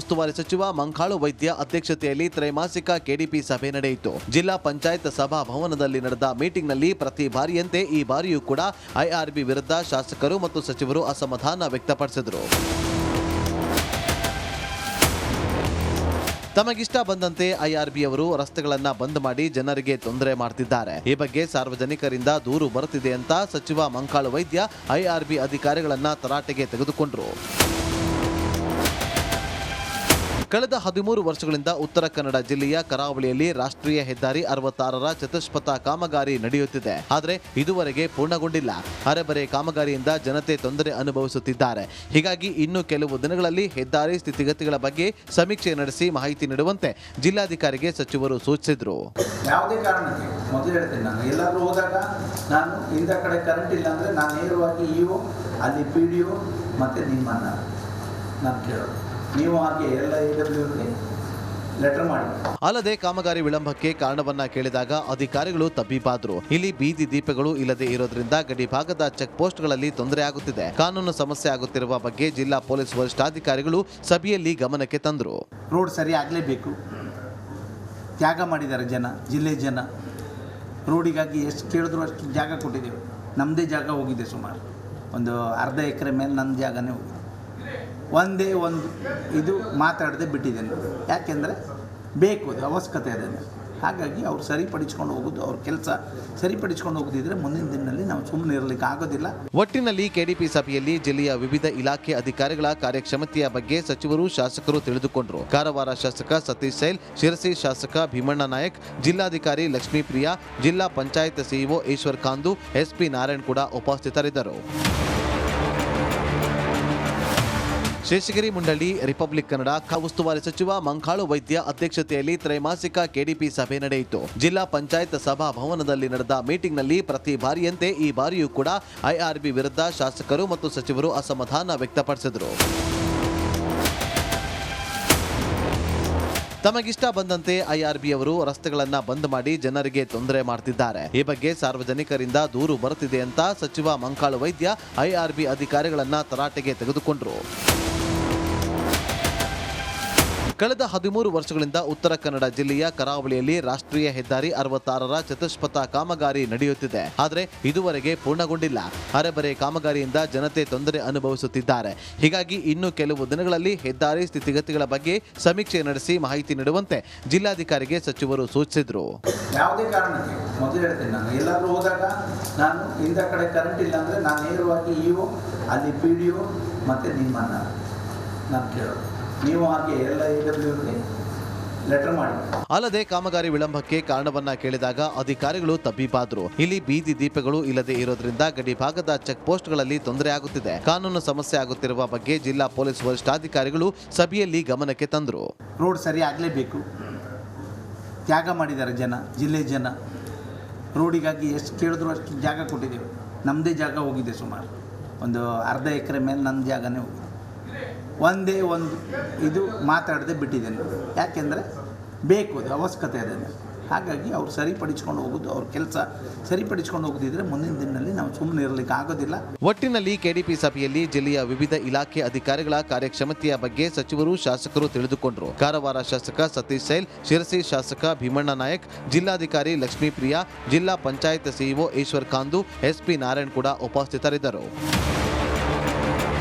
ಉಸ್ತುವಾರಿ ಸಚಿವ ಮಂಕಾಳು ವೈದ್ಯ ಅಧ್ಯಕ್ಷತೆಯಲ್ಲಿ ತ್ರೈಮಾಸಿಕ ಕೆಡಿಪಿ ಸಭೆ ನಡೆಯಿತು. ಜಿಲ್ಲಾ ಪಂಚಾಯತ್ ಸಭಾ ಭವನದಲ್ಲಿ ನಡೆದ ಮೀಟಿಂಗ್ನಲ್ಲಿ ಪ್ರತಿ ಬಾರಿಯಂತೆ ಈ ಬಾರಿಯೂ ಕೂಡ ಐಆರ್ಬಿ ವಿರುದ್ಧ ಶಾಸಕರು ಮತ್ತು ಸಚಿವರು ಅಸಮಾಧಾನ ವ್ಯಕ್ತಪಡಿಸಿದರು. ತಮಗಿಷ್ಟ ಬಂದಂತೆ ಐಆರ್ಬಿಯವರು ರಸ್ತೆಗಳನ್ನು ಬಂದ್ ಮಾಡಿ ಜನರಿಗೆ ತೊಂದರೆ ಮಾಡ್ತಿದ್ದಾರೆ. ಈ ಬಗ್ಗೆ ಸಾರ್ವಜನಿಕರಿಂದ ದೂರು ಬರುತ್ತಿದೆ ಅಂತ ಸಚಿವ ಮಂಕಾಳು ವೈದ್ಯ ಐಆರ್ಬಿ ಅಧಿಕಾರಿಗಳನ್ನ ತರಾಟೆಗೆ ತೆಗೆದುಕೊಂಡರು. ಕಳೆದ 13 ವರ್ಷಗಳಿಂದ ಉತ್ತರ ಕನ್ನಡ ಜಿಲ್ಲೆಯ ಕರಾವಳಿಯಲ್ಲಿ ರಾಷ್ಟ್ರೀಯ ಹೆದ್ದಾರಿ 66ರ ಚತುಷ್ಪಥ ಕಾಮಗಾರಿ ನಡೆಯುತ್ತಿದೆ. ಆದರೆ ಇದುವರೆಗೆ ಪೂರ್ಣಗೊಂಡಿಲ್ಲ. ಅರೆಬರೆ ಕಾಮಗಾರಿಯಿಂದ ಜನತೆ ತೊಂದರೆ ಅನುಭವಿಸುತ್ತಿದ್ದಾರೆ. ಹೀಗಾಗಿ ಇನ್ನು ಕೆಲವು ದಿನಗಳಲ್ಲಿ ಹೆದ್ದಾರಿ ಸ್ಥಿತಿಗತಿಗಳ ಬಗ್ಗೆ ಸಮೀಕ್ಷೆ ನಡೆಸಿ ಮಾಹಿತಿ ನೀಡುವಂತೆ ಜಿಲ್ಲಾಧಿಕಾರಿಗೆ ಸಚಿವರು ಸೂಚಿಸಿದರು. ಯಾವುದೇ ಕಾರಣಕ್ಕೆ ಮೊದಲು ಹೇಳ್ತೇನೆ, ನಾನು ಎಲ್ಲಾದರೂ ಹೋದಾಗ ನಾನು ಇಂಥ ಕಡೆ ಕರೆಂಟ್ ಇಲ್ಲ ಅಂದರೆ ನಾನು ನೇರವಾಗಿ ಇಒ ಅಲ್ಲಿ PDO ಮತ್ತು ನಿಮ್ಮನ್ನು ನಾನು ಕೇಳೋದು. ನೀವು ಹಾಗೆ ಎಲ್ಲ AWಗೆ ಲೆಟರ್ ಮಾಡಿ. ಅಲ್ಲದೆ ಕಾಮಗಾರಿ ವಿಳಂಬಕ್ಕೆ ಕಾರಣವನ್ನ ಕೇಳಿದಾಗ ಅಧಿಕಾರಿಗಳು ತಬ್ಬಿಬ್ಬಾದ್ರು. ಇಲ್ಲಿ ಬೀದಿ ದೀಪಗಳು ಇಲ್ಲದೆ ಇರೋದ್ರಿಂದ ಗಡಿ ಭಾಗದ ಚೆಕ್ ಪೋಸ್ಟ್ಗಳಲ್ಲಿ ತೊಂದರೆ ಆಗುತ್ತಿದೆ. ಕಾನೂನು ಸಮಸ್ಯೆ ಆಗುತ್ತಿರುವ ಬಗ್ಗೆ ಜಿಲ್ಲಾ ಪೊಲೀಸ್ ವರಿಷ್ಠಾಧಿಕಾರಿಗಳು ಸಭೆಯಲ್ಲಿ ಗಮನಕ್ಕೆ ತಂದರು. ರೋಡ್ ಸರಿ ಆಗಲೇಬೇಕು. ತ್ಯಾಗ ಮಾಡಿದ್ದಾರೆ ಜಿಲ್ಲೆ ಜನ. ರೋಡಿಗಾಗಿ ಎಷ್ಟು ಕೇಳಿದ್ರು ಅಷ್ಟು ಜಾಗ ಕೊಟ್ಟಿದ್ದೇವೆ. ನಮ್ಮದೇ ಜಾಗ ಹೋಗಿದೆ, ಸುಮಾರು ಒಂದು ಅರ್ಧ ಎಕರೆ ಮೇಲೆ ನನ್ನ ಜಾಗನೇ ಹೋಗಿದೆ. ಒಂದೇ ಒಂದು ಇದು ಮಾತಾಡದೆ ಬಿಟ್ಟಿದ್ದೇನೆ. ಯಾಕೆಂದರೆ ಬೇಕು, ಅದು ಅವಶ್ಯಕತೆ ಅದನ್ನು. ಹಾಗಾಗಿ ಅವ್ರು ಸರಿಪಡಿಸ್ಕೊಂಡು ಹೋಗೋದು, ಅವ್ರ ಕೆಲಸ ಸರಿಪಡಿಸ್ಕೊಂಡು ಹೋಗೋದಿದ್ರೆ ಮುಂದಿನ ದಿನದಲ್ಲಿ ನಾವು ಸುಮ್ಮನೆ ಇರಲಿಕ್ಕೆ ಆಗೋದಿಲ್ಲ. ಒಟ್ಟಿನಲ್ಲಿ ಕೆಡಿಪಿ ಸಭೆಯಲ್ಲಿ ಜಿಲ್ಲೆಯ ವಿವಿಧ ಇಲಾಖೆ ಅಧಿಕಾರಿಗಳ ಕಾರ್ಯಕ್ಷಮತೆಯ ಬಗ್ಗೆ ಸಚಿವರು ಶಾಸಕರು ತಿಳಿದುಕೊಂಡರು. ಕಾರವಾರ ಶಾಸಕ ಸತೀಶ್ ಸೈಲ್, ಶಿರಸಿ ಶಾಸಕ ಭೀಮಣ್ಣ ನಾಯಕ್, ಜಿಲ್ಲಾಧಿಕಾರಿ ಲಕ್ಷ್ಮೀಪ್ರಿಯಾ, ಜಿಲ್ಲಾ ಪಂಚಾಯತ್ ಸಿಇಒ ಈಶ್ವರ್ ಕಾಂದು, SP ನಾರಾಯಣ್ ಕೂಡ ಉಪಸ್ಥಿತರಿದ್ದರು. ಶೇಷಗಿರಿ ಮುಂಡಳ್ಳಿ, ರಿಪಬ್ಲಿಕ್ ಕನ್ನಡ. ಉಸ್ತುವಾರಿ ಸಚಿವ ಮಂಕಾಳು ವೈದ್ಯ ಅಧ್ಯಕ್ಷತೆಯಲ್ಲಿ ತ್ರೈಮಾಸಿಕ ಕೆಡಿಪಿ ಸಭೆ ನಡೆಯಿತು. ಜಿಲ್ಲಾ ಪಂಚಾಯತ್ ಸಭಾ ಭವನದಲ್ಲಿ ನಡೆದ ಮೀಟಿಂಗ್ನಲ್ಲಿ ಪ್ರತಿ ಬಾರಿಯಂತೆ ಈ ಬಾರಿಯೂ ಕೂಡ ಐಆರ್ಬಿ ವಿರುದ್ಧ ಶಾಸಕರು ಮತ್ತು ಸಚಿವರು ಅಸಮಾಧಾನ ವ್ಯಕ್ತಪಡಿಸಿದರು. ತಮಗಿಷ್ಟ ಬಂದಂತೆ ಐಆರ್ಬಿಯವರು ರಸ್ತೆಗಳನ್ನು ಬಂದ್ ಮಾಡಿ ಜನರಿಗೆ ತೊಂದರೆ ಮಾಡ್ತಿದ್ದಾರೆ. ಈ ಬಗ್ಗೆ ಸಾರ್ವಜನಿಕರಿಂದ ದೂರು ಬರುತ್ತಿದೆ ಅಂತ ಸಚಿವ ಮಂಕಾಳು ವೈದ್ಯ ಐಆರ್ಬಿ ಅಧಿಕಾರಿಗಳನ್ನ ತರಾಟೆಗೆ ತೆಗೆದುಕೊಂಡರು. ಕಳೆದ 13 ವರ್ಷಗಳಿಂದ ಉತ್ತರ ಕನ್ನಡ ಜಿಲ್ಲೆಯ ಕರಾವಳಿಯಲ್ಲಿ ರಾಷ್ಟ್ರೀಯ ಹೆದ್ದಾರಿ 66ರ ಚತುಷ್ಪಥ ಕಾಮಗಾರಿ ನಡೆಯುತ್ತಿದೆ. ಆದರೆ ಇದುವರೆಗೆ ಪೂರ್ಣಗೊಂಡಿಲ್ಲ. ಅರೆಬರೆ ಕಾಮಗಾರಿಯಿಂದ ಜನತೆ ತೊಂದರೆ ಅನುಭವಿಸುತ್ತಿದ್ದಾರೆ. ಹೀಗಾಗಿ ಇನ್ನು ಕೆಲವು ದಿನಗಳಲ್ಲಿ ಹೆದ್ದಾರಿ ಸ್ಥಿತಿಗತಿಗಳ ಬಗ್ಗೆ ಸಮೀಕ್ಷೆ ನಡೆಸಿ ಮಾಹಿತಿ ನೀಡುವಂತೆ ಜಿಲ್ಲಾಧಿಕಾರಿಗೆ ಸಚಿವರು ಸೂಚಿಸಿದರು. ಯಾವುದೇ ಕಾರಣಕ್ಕೆ ಮೊದಲು ಹೇಳ್ತೇನೆ, ನಾನು ಎಲ್ಲಾದರೂ ಹೋದಾಗ ನಾನು ಇಂಥ ಕಡೆ ಕರೆಂಟ್ ಇಲ್ಲ ಅಂದರೆ ನಾನು ನೇರವಾಗಿ ಇಒ ಅಲ್ಲಿ PDO ಮತ್ತು ನಿಮ್ಮನ್ನು ನಾನು ಕೇಳೋದು. ನೀವು ಹಾಗೆ ಎಲ್ಲ AWಗೆ ಲೆಟರ್ ಮಾಡಿ. ಅಲ್ಲದೆ ಕಾಮಗಾರಿ ವಿಳಂಬಕ್ಕೆ ಕಾರಣವನ್ನ ಕೇಳಿದಾಗ ಅಧಿಕಾರಿಗಳು ತಬ್ಬಿಬ್ಬಾದ್ರು. ಇಲ್ಲಿ ಬೀದಿ ದೀಪಗಳು ಇಲ್ಲದೆ ಇರೋದ್ರಿಂದ ಗಡಿ ಭಾಗದ ಚೆಕ್ ಪೋಸ್ಟ್ಗಳಲ್ಲಿ ತೊಂದರೆ ಆಗುತ್ತಿದೆ. ಕಾನೂನು ಸಮಸ್ಯೆ ಆಗುತ್ತಿರುವ ಬಗ್ಗೆ ಜಿಲ್ಲಾ ಪೊಲೀಸ್ ವರಿಷ್ಠಾಧಿಕಾರಿಗಳು ಸಭೆಯಲ್ಲಿ ಗಮನಕ್ಕೆ ತಂದರು. ರೋಡ್ ಸರಿ ಆಗಲೇಬೇಕು. ತ್ಯಾಗ ಮಾಡಿದ್ದಾರೆ ಜಿಲ್ಲೆ ಜನ. ರೋಡಿಗಾಗಿ ಎಷ್ಟು ಕೇಳಿದ್ರು ಅಷ್ಟು ಜಾಗ ಕೊಟ್ಟಿದ್ದೇವೆ. ನಮ್ಮದೇ ಜಾಗ ಹೋಗಿದೆ, ಸುಮಾರು ಒಂದು ಅರ್ಧ ಎಕರೆ ಮೇಲೆ ನನ್ನ ಜಾಗನೇ ಹೋಗಿದೆ. ಒಂದೇ ಒಂದು ಇದು ಮಾತಾಡದೆ ಬಿಟ್ಟಿದ್ದೇನೆ. ಯಾಕೆಂದರೆ ಬೇಕು, ಅದು ಅವಶ್ಯಕತೆ ಅದನ್ನು. ಹಾಗಾಗಿ ಅವ್ರು ಸರಿಪಡಿಸ್ಕೊಂಡು ಹೋಗೋದು, ಅವ್ರ ಕೆಲಸ ಸರಿಪಡಿಸ್ಕೊಂಡು ಹೋಗೋದಿದ್ರೆ ಮುಂದಿನ ದಿನದಲ್ಲಿ ನಾವು ಸುಮ್ಮನೆ ಇರಲಿಕ್ಕೆ ಆಗೋದಿಲ್ಲ. ಒಟ್ಟಿನಲ್ಲಿ ಕೆಡಿಪಿ ಸಭೆಯಲ್ಲಿ ಜಿಲ್ಲೆಯ ವಿವಿಧ ಇಲಾಖೆ ಅಧಿಕಾರಿಗಳ ಕಾರ್ಯಕ್ಷಮತೆಯ ಬಗ್ಗೆ ಸಚಿವರು ಶಾಸಕರು ತಿಳಿದುಕೊಂಡರು. ಕಾರವಾರ ಶಾಸಕ ಸತೀಶ್ ಸೈಲ್, ಶಿರಸಿ ಶಾಸಕ ಭೀಮಣ್ಣ ನಾಯಕ್, ಜಿಲ್ಲಾಧಿಕಾರಿ ಲಕ್ಷ್ಮೀಪ್ರಿಯಾ, ಜಿಲ್ಲಾ ಪಂಚಾಯತ್ ಸಿಇಒ ಈಶ್ವರ್ ಕಾಂದು, SP ನಾರಾಯಣ್ ಕೂಡ ಉಪಸ್ಥಿತರಿದ್ದರು.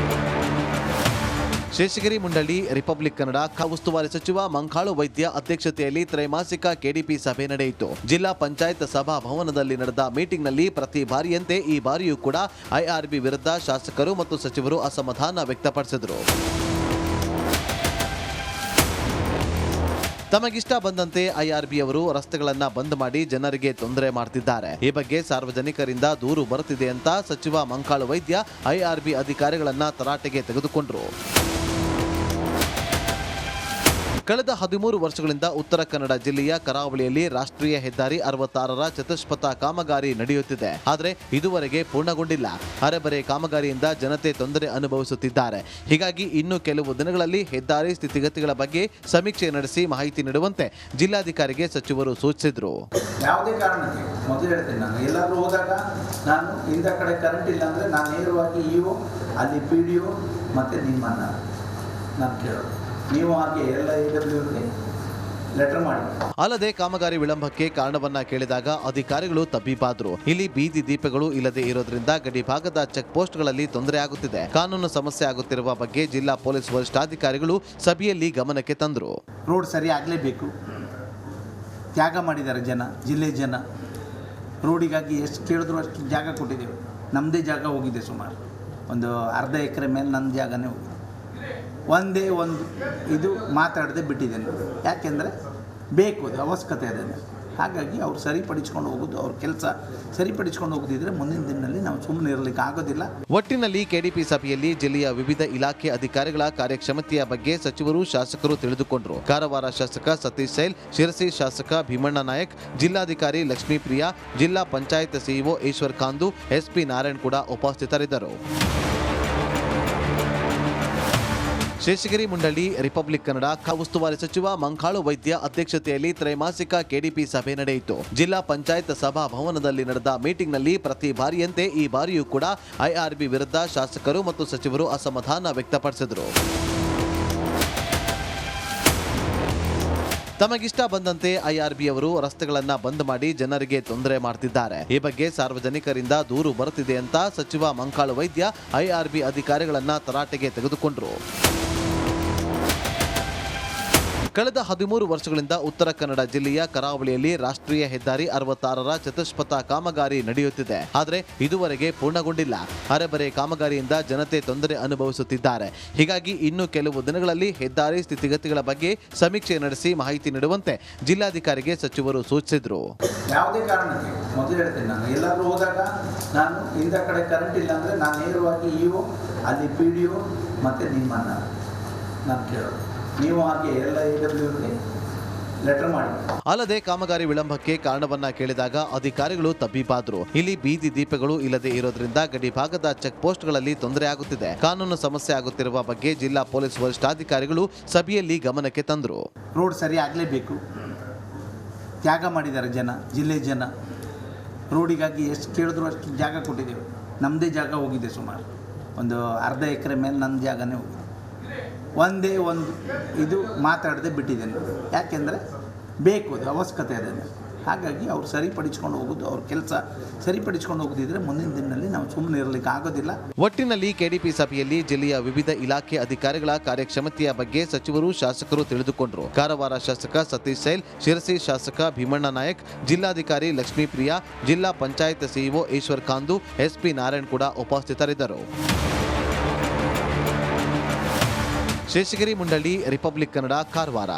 ಶೇಷಗಿರಿ ಮುಂಡಳ್ಳಿ, ರಿಪಬ್ಲಿಕ್ ಕನ್ನಡ. ಉಸ್ತುವಾರಿ ಸಚಿವ ಮಂಕಾಳು ವೈದ್ಯ ಅಧ್ಯಕ್ಷತೆಯಲ್ಲಿ ತ್ರೈಮಾಸಿಕ ಕೆಡಿಪಿ ಸಭೆ ನಡೆಯಿತು. ಜಿಲ್ಲಾ ಪಂಚಾಯತ್ ಸಭಾ ಭವನದಲ್ಲಿ ನಡೆದ ಮೀಟಿಂಗ್ನಲ್ಲಿ ಪ್ರತಿ ಬಾರಿಯಂತೆ ಈ ಬಾರಿಯೂ ಕೂಡ ಐಆರ್ಬಿ ವಿರುದ್ಧ ಶಾಸಕರು ಮತ್ತು ಸಚಿವರು ಅಸಮಾಧಾನ ವ್ಯಕ್ತಪಡಿಸಿದರು. ತಮಗಿಷ್ಟ ಬಂದಂತೆ ಐಆರ್ಬಿಯವರು ರಸ್ತೆಗಳನ್ನು ಬಂದ್ ಮಾಡಿ ಜನರಿಗೆ ತೊಂದರೆ ಮಾಡ್ತಿದ್ದಾರೆ. ಈ ಬಗ್ಗೆ ಸಾರ್ವಜನಿಕರಿಂದ ದೂರು ಬರುತ್ತಿದೆ ಅಂತ ಸಚಿವ ಮಂಕಾಳು ವೈದ್ಯ ಐಆರ್ಬಿ ಅಧಿಕಾರಿಗಳನ್ನ ತರಾಟೆಗೆ ತೆಗೆದುಕೊಂಡರು. ಕಳೆದ 13 ವರ್ಷಗಳಿಂದ ಉತ್ತರ ಕನ್ನಡ ಜಿಲ್ಲೆಯ ಕರಾವಳಿಯಲ್ಲಿ ರಾಷ್ಟ್ರೀಯ ಹೆದ್ದಾರಿ 66ರ ಚತುಷ್ಪಥ ಕಾಮಗಾರಿ ನಡೆಯುತ್ತಿದೆ. ಆದರೆ ಇದುವರೆಗೆ ಪೂರ್ಣಗೊಂಡಿಲ್ಲ. ಅರೆಬರೆ ಕಾಮಗಾರಿಯಿಂದ ಜನತೆ ತೊಂದರೆ ಅನುಭವಿಸುತ್ತಿದ್ದಾರೆ. ಹೀಗಾಗಿ ಇನ್ನು ಕೆಲವು ದಿನಗಳಲ್ಲಿ ಹೆದ್ದಾರಿ ಸ್ಥಿತಿಗತಿಗಳ ಬಗ್ಗೆ ಸಮೀಕ್ಷೆ ನಡೆಸಿ ಮಾಹಿತಿ ನೀಡುವಂತೆ ಜಿಲ್ಲಾಧಿಕಾರಿಗೆ ಸಚಿವರು ಸೂಚಿಸಿದರು. ಯಾವುದೇ ಕಾರಣಕ್ಕೆ ಮೊದಲು ಹೇಳ್ತೇನೆ, ನಾನು ಎಲ್ಲಾದರೂ ಹೋದಾಗ ನಾನು ಇಂಥ ಕಡೆ ಕರೆಂಟ್ ಇಲ್ಲ ಅಂದರೆ ನಾನು ನೇರವಾಗಿ ಇಒ ಅಲ್ಲಿ PDO ಮತ್ತು ನಿಮ್ಮನ್ನು ನಾನು ಕೇಳೋದು. ನೀವು ಹಾಗೆ ಎಲ್ಲ AWಗೆ ಲೆಟರ್ ಮಾಡಿ. ಅಲ್ಲದೆ ಕಾಮಗಾರಿ ವಿಳಂಬಕ್ಕೆ ಕಾರಣವನ್ನ ಕೇಳಿದಾಗ ಅಧಿಕಾರಿಗಳು ತಬ್ಬಿಬ್ಬಾದ್ರು. ಇಲ್ಲಿ ಬೀದಿ ದೀಪಗಳು ಇಲ್ಲದೆ ಇರೋದ್ರಿಂದ ಗಡಿ ಭಾಗದ ಚೆಕ್ ಪೋಸ್ಟ್ಗಳಲ್ಲಿ ತೊಂದರೆ ಆಗುತ್ತಿದೆ, ಕಾನೂನು ಸಮಸ್ಯೆ ಆಗುತ್ತಿರುವ ಬಗ್ಗೆ ಜಿಲ್ಲಾ ಪೊಲೀಸ್ ವರಿಷ್ಠಾಧಿಕಾರಿಗಳು ಸಭೆಯಲ್ಲಿ ಗಮನಕ್ಕೆ ತಂದರು. ರೋಡ್ ಸರಿ ಆಗಲೇಬೇಕು. ತ್ಯಾಗ ಮಾಡಿದ್ದಾರೆ ಜಿಲ್ಲೆ ಜನ. ರೋಡಿಗಾಗಿ ಎಷ್ಟು ಕೇಳಿದ್ರು ಅಷ್ಟು ಜಾಗ ಕೊಟ್ಟಿದ್ದೇವೆ. ನಮ್ಮದೇ ಜಾಗ ಹೋಗಿದೆ, ಸುಮಾರು ಒಂದು ಅರ್ಧ ಎಕರೆ ಮೇಲೆ ನನ್ನ ಜಾಗನೇ ಹೋಗಿದೆ. ಒಂದೇ ಒಂದು ಇದು ಮಾತಾಡದೆ ಬಿಟ್ಟಿದ್ದೇನೆ. ಯಾಕೆಂದರೆ ಬೇಕು, ಅದು ಅವಶ್ಯಕತೆ ಅದನ್ನು. ಹಾಗಾಗಿ ಅವ್ರು ಸರಿಪಡಿಸ್ಕೊಂಡು ಹೋಗೋದು, ಅವ್ರ ಕೆಲಸ ಸರಿಪಡಿಸ್ಕೊಂಡು ಹೋಗೋದಿದ್ರೆ ಮುಂದಿನ ದಿನದಲ್ಲಿ ನಾವು ಸುಮ್ಮನೆ ಇರಲಿಕ್ಕೆ ಆಗೋದಿಲ್ಲ. ಒಟ್ಟಿನಲ್ಲಿ ಕೆಡಿಪಿ ಸಭೆಯಲ್ಲಿ ಜಿಲ್ಲೆಯ ವಿವಿಧ ಇಲಾಖೆ ಅಧಿಕಾರಿಗಳ ಕಾರ್ಯಕ್ಷಮತೆಯ ಬಗ್ಗೆ ಸಚಿವರು ಶಾಸಕರು ತಿಳಿದುಕೊಂಡರು. ಕಾರವಾರ ಶಾಸಕ ಸತೀಶ್ ಸೈಲ್, ಶಿರಸಿ ಶಾಸಕ ಭೀಮಣ್ಣ ನಾಯಕ್, ಜಿಲ್ಲಾಧಿಕಾರಿ ಲಕ್ಷ್ಮೀಪ್ರಿಯಾ, ಜಿಲ್ಲಾ ಪಂಚಾಯತ್ ಸಿಇಒ ಈಶ್ವರ್ ಕಾಂದು, ಎಸ್ಪಿ ನಾರಾಯಣ್ ಕೂಡ ಉಪಸ್ಥಿತರಿದ್ದರು. ಶೇಷಗಿರಿ ಮುಂಡಳ್ಳಿ, ರಿಪಬ್ಲಿಕ್ ಕನ್ನಡ. ಉಸ್ತುವಾರಿ ಸಚಿವ ಮಂಕಾಳು ವೈದ್ಯ ಅಧ್ಯಕ್ಷತೆಯಲ್ಲಿ ತ್ರೈಮಾಸಿಕ ಕೆಡಿಪಿ ಸಭೆ ನಡೆಯಿತು. ಜಿಲ್ಲಾ ಪಂಚಾಯತ್ ಸಭಾಭವನದಲ್ಲಿ ನಡೆದ ಮೀಟಿಂಗ್ನಲ್ಲಿ ಪ್ರತಿ ಬಾರಿಯಂತೆ ಈ ಬಾರಿಯೂ ಕೂಡ ಐಆರ್ಬಿ ವಿರುದ್ಧ ಶಾಸಕರು ಮತ್ತು ಸಚಿವರು ಅಸಮಾಧಾನ ವ್ಯಕ್ತಪಡಿಸಿದರು. ತಮಗಿಷ್ಟ ಬಂದಂತೆ ಐಆರ್ಬಿ ಅವರು ರಸ್ತೆಗಳನ್ನು ಬಂದ್ ಮಾಡಿ ಜನರಿಗೆ ತೊಂದರೆ ಮಾಡ್ತಿದ್ದಾರೆ. ಈ ಬಗ್ಗೆ ಸಾರ್ವಜನಿಕರಿಂದ ದೂರು ಬರುತ್ತಿದೆ ಅಂತ ಸಚಿವ ಮಂಕಾಳು ವೈದ್ಯ ಐಆರ್ಬಿ ಅಧಿಕಾರಿಗಳನ್ನ ತರಾಟೆಗೆ ತೆಗೆದುಕೊಂಡರು. ಕಳೆದ 13 ವರ್ಷಗಳಿಂದ ಉತ್ತರ ಕನ್ನಡ ಜಿಲ್ಲೆಯ ಕರಾವಳಿಯಲ್ಲಿ ರಾಷ್ಟ್ರೀಯ ಹೆದ್ದಾರಿ 66ರ ಚತುಷ್ಪಥ ಕಾಮಗಾರಿ ನಡೆಯುತ್ತಿದೆ. ಆದರೆ ಇದುವರೆಗೆ ಪೂರ್ಣಗೊಂಡಿಲ್ಲ. ಅರೆಬರೆ ಕಾಮಗಾರಿಯಿಂದ ಜನತೆ ತೊಂದರೆ ಅನುಭವಿಸುತ್ತಿದ್ದಾರೆ. ಹೀಗಾಗಿ ಇನ್ನು ಕೆಲವು ದಿನಗಳಲ್ಲಿ ಹೆದ್ದಾರಿ ಸ್ಥಿತಿಗತಿಗಳ ಬಗ್ಗೆ ಸಮೀಕ್ಷೆ ನಡೆಸಿ ಮಾಹಿತಿ ನೀಡುವಂತೆ ಜಿಲ್ಲಾಧಿಕಾರಿಗೆ ಸಚಿವರು ಸೂಚಿಸಿದರು. ಯಾವುದೇ ಕಾರಣಕ್ಕೆ ಮೊದಲು ಹೇಳ್ತೇನೆ, ನಾನು ಎಲ್ಲಾದರೂ ಹೋದಾಗ ನಾನು ಇಂದ ಕಡೆ ಕರೆಂಟ್ ಇಲ್ಲ ಅಂದರೆ ನಾನು ನೇರವಾಗಿ ಇಒ, ಅಲ್ಲಿ PDO ಮತ್ತು ನಿಮ್ಮನ್ನು ನಾನು ಕೇಳೋದು. ನೀವು ಹಾಗೆ ಎಲ್ಲ AWಗೆ ಲೆಟರ್ ಮಾಡಿ. ಅಲ್ಲದೆ ಕಾಮಗಾರಿ ವಿಳಂಬಕ್ಕೆ ಕಾರಣವನ್ನ ಕೇಳಿದಾಗ ಅಧಿಕಾರಿಗಳು ತಬ್ಬಿಬ್ಬಾದ್ರು. ಇಲ್ಲಿ ಬೀದಿ ದೀಪಗಳು ಇಲ್ಲದೆ ಇರೋದ್ರಿಂದ ಗಡಿ ಭಾಗದ ಚೆಕ್ ಪೋಸ್ಟ್ಗಳಲ್ಲಿ ತೊಂದರೆ ಆಗುತ್ತಿದೆ, ಕಾನೂನು ಸಮಸ್ಯೆ ಆಗುತ್ತಿರುವ ಬಗ್ಗೆ ಜಿಲ್ಲಾ ಪೊಲೀಸ್ ವರಿಷ್ಠಾಧಿಕಾರಿಗಳು ಸಭೆಯಲ್ಲಿ ಗಮನಕ್ಕೆ ತಂದರು. ರೋಡ್ ಸರಿ ಆಗಲೇಬೇಕು. ತ್ಯಾಗ ಮಾಡಿದ್ದಾರೆ ಜಿಲ್ಲೆ ಜನ. ರೋಡಿಗಾಗಿ ಎಷ್ಟು ಕೇಳಿದ್ರು ಅಷ್ಟು ಜಾಗ ಕೊಟ್ಟಿದ್ದೇವೆ. ನಮ್ಮದೇ ಜಾಗ ಹೋಗಿದೆ, ಸುಮಾರು ಒಂದು ಅರ್ಧ ಎಕರೆ ಮೇಲೆ ನನ್ನ ಜಾಗನೇ ಹೋಗಿದೆ. ಒಂದೇ ಒಂದು ಇದು ಮಾತಾಡದೆ ಬಿಟ್ಟಿದ್ದೇನೆ. ಯಾಕೆಂದರೆ ಬೇಕು, ಅದು ಅವಶ್ಯಕತೆ ಅದನ್ನು. ಹಾಗಾಗಿ ಅವ್ರು ಸರಿಪಡಿಸ್ಕೊಂಡು ಹೋಗೋದು, ಅವ್ರ ಕೆಲಸ ಸರಿಪಡಿಸ್ಕೊಂಡು ಹೋಗೋದಿದ್ರೆ ಮುಂದಿನ ದಿನದಲ್ಲಿ ನಾವು ಸುಮ್ಮನೆ ಇರಲಿಕ್ಕೆ ಆಗೋದಿಲ್ಲ. ಒಟ್ಟಿನಲ್ಲಿ ಕೆಡಿಪಿ ಸಭೆಯಲ್ಲಿ ಜಿಲ್ಲೆಯ ವಿವಿಧ ಇಲಾಖೆ ಅಧಿಕಾರಿಗಳ ಕಾರ್ಯಕ್ಷಮತೆಯ ಬಗ್ಗೆ ಸಚಿವರು ಶಾಸಕರು ತಿಳಿದುಕೊಂಡರು. ಕಾರವಾರ ಶಾಸಕ ಸತೀಶ್ ಸೈಲ್, ಶಿರಸಿ ಶಾಸಕ ಭೀಮಣ್ಣ ನಾಯಕ್, ಜಿಲ್ಲಾಧಿಕಾರಿ ಲಕ್ಷ್ಮೀಪ್ರಿಯಾ, ಜಿಲ್ಲಾ ಪಂಚಾಯತ್ ಸಿಇಒ ಈಶ್ವರ್ ಕಾಂದು, ಎಸ್ಪಿ ನಾರಾಯಣ್ ಕೂಡ ಉಪಸ್ಥಿತರಿದ್ದರು. ಶೇಷಗಿರಿ ಮುಂಡಳ್ಳಿ, ರಿಪಬ್ಲಿಕ್ ಕನ್ನಡ, ಕಾರವಾರ.